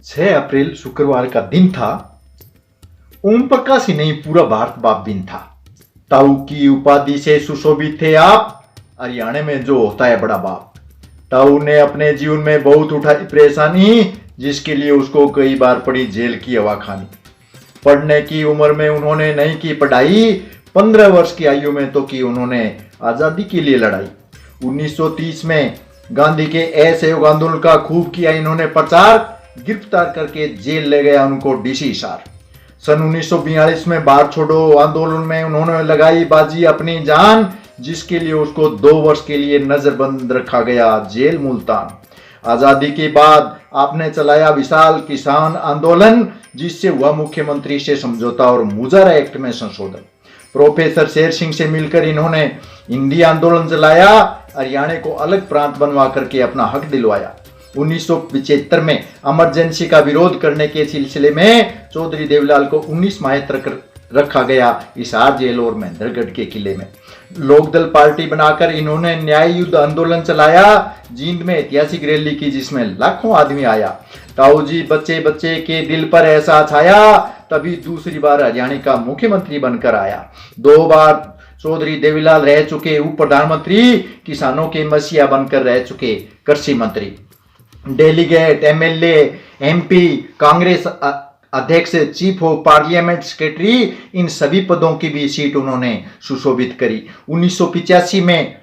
6 अप्रैल शुक्रवार का दिन था। ओम प्रकाश ही नहीं, पूरा भारत बाप दिन था। ताऊ की उपाधि से सुशोभित थे आप, हरियाणा में जो होता है बड़ा बाप। ताऊ ने अपने जीवन में बहुत उठाई परेशानी, जिसके लिए उसको कई बार पड़ी जेल की हवा खानी। पढ़ने की उम्र में उन्होंने नहीं की पढ़ाई, 15 वर्ष की आयु में तो की उन्होंने आजादी के लिए लड़ाई। 1930 में गांधी के असहयोग आंदोलन का खूब किया इन्होंने प्रचार, गिरफ्तार करके जेल ले गया उनको डीसी हिसार। सन 1942 में भारत छोड़ो आंदोलन में उन्होंने लगाई बाजी अपनी जान, जिसके लिए उसको 2 वर्ष के लिए नजरबंद रखा गया जेल मुल्तान। आजादी के बाद आपने चलाया विशाल किसान आंदोलन, जिससे हुआ मुख्यमंत्री से समझौता और मुजारा एक्ट में संशोधन। प्रोफेसर शेर सिंह से मिलकर इन्होंने हिंदी आंदोलन चलाया, हरियाणा को अलग प्रांत बनवा करके अपना हक दिलवाया। 1975 में इमरजेंसी का विरोध करने के सिलसिले में चौधरी देवीलाल को 19 माह तक रखा गया हिसार जेल और महेंद्रगढ़ के किले में। लोकदल पार्टी बनाकर इन्होंने न्याय युद्ध आंदोलन चलाया, जींद में ऐतिहासिक रैली की जिसमें लाखों आदमी आया। ताऊ जी बच्चे बच्चे के दिल पर ऐसा छाया, तभी दूसरी बार हरियाणा का मुख्यमंत्री बनकर आया। 2 बार चौधरी देवीलाल रह चुके उप प्रधानमंत्री, किसानों के मसीहा बनकर रह चुके कृषि मंत्री, डेलीगेट, एमएलए, एमपी, कांग्रेस अध्यक्ष, चीफ ऑफ पार्लियामेंट सेक्रेटरी, इन सभी पदों की भी सीट उन्होंने सुशोभित करी। 1985 में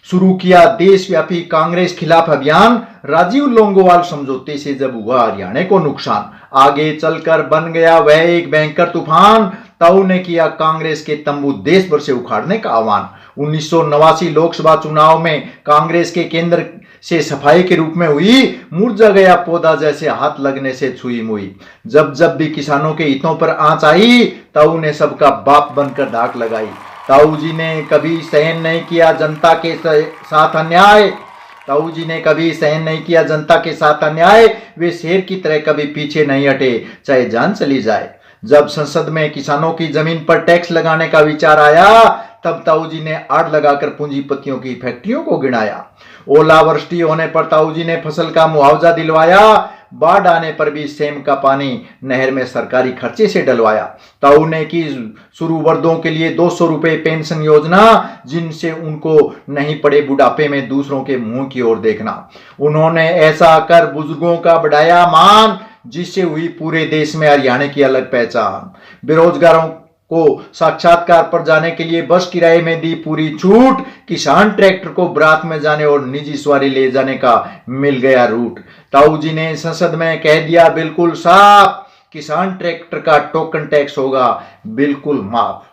शुरू किया देशव्यापी कांग्रेस खिलाफ अभियान, राजीव लोंगोवाल समझौते से जब हुआ हरियाणा को नुकसान, आगे चलकर बन गया वह एक भयंकर तूफान। ताऊ ने किया कांग्रेस के तंबू देश भर से उखाड़ने का आह्वान। 1989 लोकसभा चुनाव में कांग्रेस के केंद्र से सफाई के रूप में हुई, मुरझा गया पौधा जैसे हाथ लगने से छुई मुई। जब जब भी किसानों के हितों पर आंच आई, ताऊ ने सबका बाप बनकर धाक लगाई। ताऊ जी ने कभी सहन नहीं किया जनता के साथ अन्याय, ताऊ जी ने कभी सहन नहीं किया जनता के साथ अन्याय। वे शेर की तरह कभी पीछे नहीं हटे, चाहे जान चली जाए। जब संसद में किसानों की जमीन पर टैक्स लगाने का विचार आया, तब ताऊ जी ने आड़ लगाकर पूंजीपतियों की फैक्ट्रियों को गिनाया। ओलावृष्टि होने पर ताऊ जी ने फसल का मुआवजा दिलवाया, बाढ़ आने पर भी सेम का पानी नहर में सरकारी खर्चे से डलवाया। ताऊ ने की शुरू वर्दों के लिए 200 रुपए पेंशन योजना, जिनसे उनको नहीं पड़े बुढ़ापे में दूसरों के मुंह की ओर देखना। उन्होंने ऐसा कर बुजुर्गों का बढ़ाया मान, जिससे हुई पूरे देश में हरियाणा की अलग पहचान। बेरोजगारों को साक्षात्कार पर जाने के लिए बस किराए में दी पूरी छूट, किसान ट्रैक्टर को बारात में जाने और निजी सवारी ले जाने का मिल गया रूट। ताऊ जी ने संसद में कह दिया बिल्कुल साफ, किसान ट्रैक्टर का टोकन टैक्स होगा बिल्कुल माफ।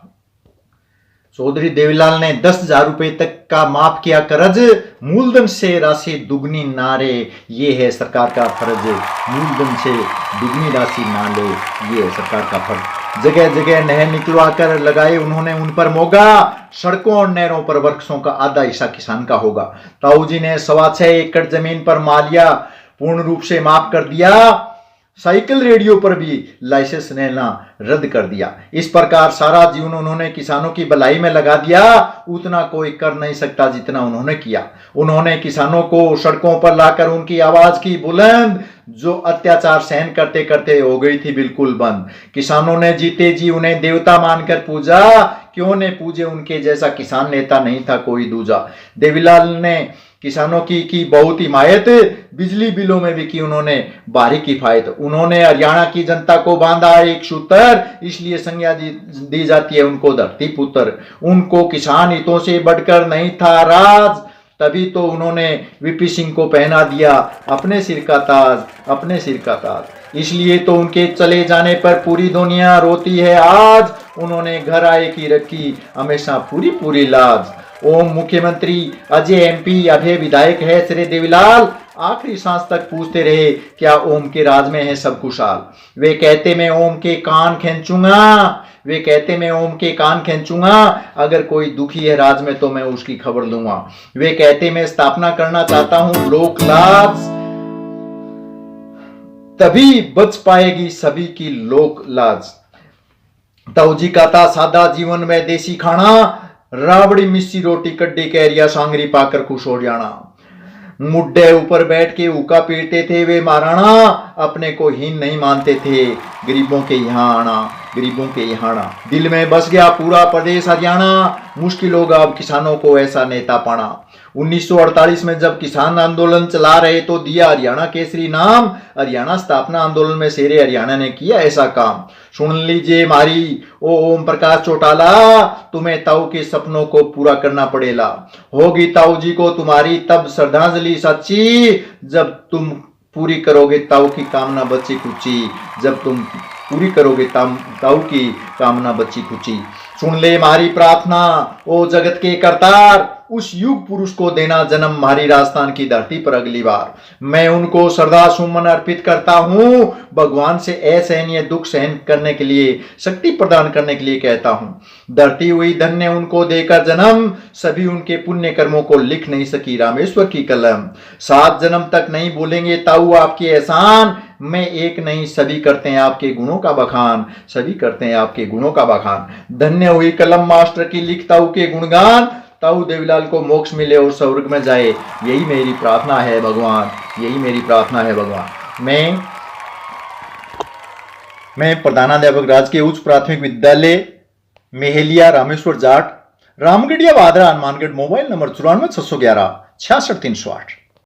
चौधरी देवीलाल ने 10,000 रुपए तक का माफ किया कर्ज, मूलधन से राशि दुगनी ना रे, ये है सरकार का फर्ज। मूलधन से दुगनी राशि ना ले, ये है सरकार का फर्ज। जगह जगह नहर निकलवा कर लगाए उन्होंने उन पर मोगा, सड़कों और नहरों पर वृक्षों का आधा हिस्सा किसान का होगा। ताऊ जी ने 6.25 एकड़ जमीन पर मालिया पूर्ण रूप से माफ कर दिया, साइकिल रेडियो पर भी लाइसेंस लेना रद्द कर दिया। इस प्रकार सारा जीवन उन्होंने किसानों की भलाई में लगा दिया, उतना कोई कर नहीं सकता जितना उन्होंने किया। उन्होंने किसानों को सड़कों पर लाकर उनकी आवाज की बुलंद, जो अत्याचार सहन करते करते हो गई थी बिल्कुल बंद। किसानों ने जीते जी उन्हें देवता मानकर पूजा, क्यों ने पूजे उनके जैसा किसान नेता नहीं था कोई दूजा। देवीलाल ने किसानों की बहुत हिमायत, बिजली बिलों में भी की उन्होंने भारी किफायत। उन्होंने हरियाणा की जनता को बांधा एक सूत्र, इसलिए संज्ञा दी जाती है उनको धरती पुत्र। उनको किसान हितों से बढ़कर नहीं था राज, तभी तो उन्होंने वीपी सिंह को पहना दिया अपने सिर का ताज, अपने सिर का ताज। इसलिए तो उनके चले जाने पर पूरी दुनिया रोती है आज, उन्होंने घर आए की रखी हमेशा पूरी पूरी लाज। ओम मुख्यमंत्री, अजय एमपी, अभय विधायक है श्री देवीलाल, आखिरी सांस तक पूछते रहे क्या ओम के राज में है सब खुशहाल। वे कहते मैं ओम के कान खींचूंगा, वे कहते मैं ओम के कान खींचूंगा, अगर कोई दुखी है राज में तो मैं उसकी खबर लूंगा। वे कहते मैं स्थापना करना चाहता हूं लोक लाज, तभी बच पाएगी सभी की लोक लाज। ताऊ जी का था सादा जीवन में देसी खाना, राबड़ी मिस्सी रोटी कड्डी कैरिया सांगरी पाकर खुश हो जाना। मुड्ढे ऊपर बैठ के ऊका पीटते थे वे महाराणा, अपने को हीन नहीं मानते थे। गरीबों के यहाँ आना, गरीबों के यहाँ आना। दिल में बस गया पूरा प्रदेश हरियाणा, मुश्किल होगा अब किसानों को ऐसा नेता पाना। 1948 में जब किसान आंदोलन चला रहे तो दिया हरियाणा केसरी नाम, हरियाणा स्थापना आंदोलन में शेरे हरियाणा ने किया ऐसा काम। सुन लीजिए मारी ओ ओम प्रकाश चौटाला, तुम्हें ताऊ के सपनों को पूरा करना पड़ेगा। होगी ताऊ जी को तुम्हारी तब श्रद्धांजलि सच्ची, जब तुम पूरी करोगे ताऊ की कामना बच्ची कुची, जब तुम पूरी करोगे ताऊ की कामना बच्ची कुची। सुन ले मारी प्रार्थना ओ जगत के करतार, उस युग पुरुष को देना जन्म मारी राजस्थान की धरती पर अगली बार। मैं उनको श्रद्धा सुमन अर्पित करता हूं, भगवान से असहनीय दुख सहन करने के लिए, शक्ति प्रदान करने के लिए कहता हूं। धरती हुई धन्य उनको देकर जन्म, सभी उनके पुण्य कर्मों को लिख नहीं सकी रामेश्वर की कलम। 7 जन्म तक नहीं बोलेंगे ताऊ आपके एहसान, मैं एक नहीं सभी करते हैं आपके गुणों का बखान, सभी करते हैं आपके गुणों का बखान। धन्य हुई कलम मास्टर की लिख ताऊ के गुणगान, ताऊ देवीलाल को मोक्ष मिले और स्वर्ग में जाए, यही मेरी प्रार्थना है भगवान, यही मेरी प्रार्थना है भगवान। मैं प्रधानाध्यापक राजकीय उच्च प्राथमिक विद्यालय मेहलिया रामेश्वर जाट, रामगढ़िया वादरा, हनुमानगढ़। Mobile number 94 611 66 308।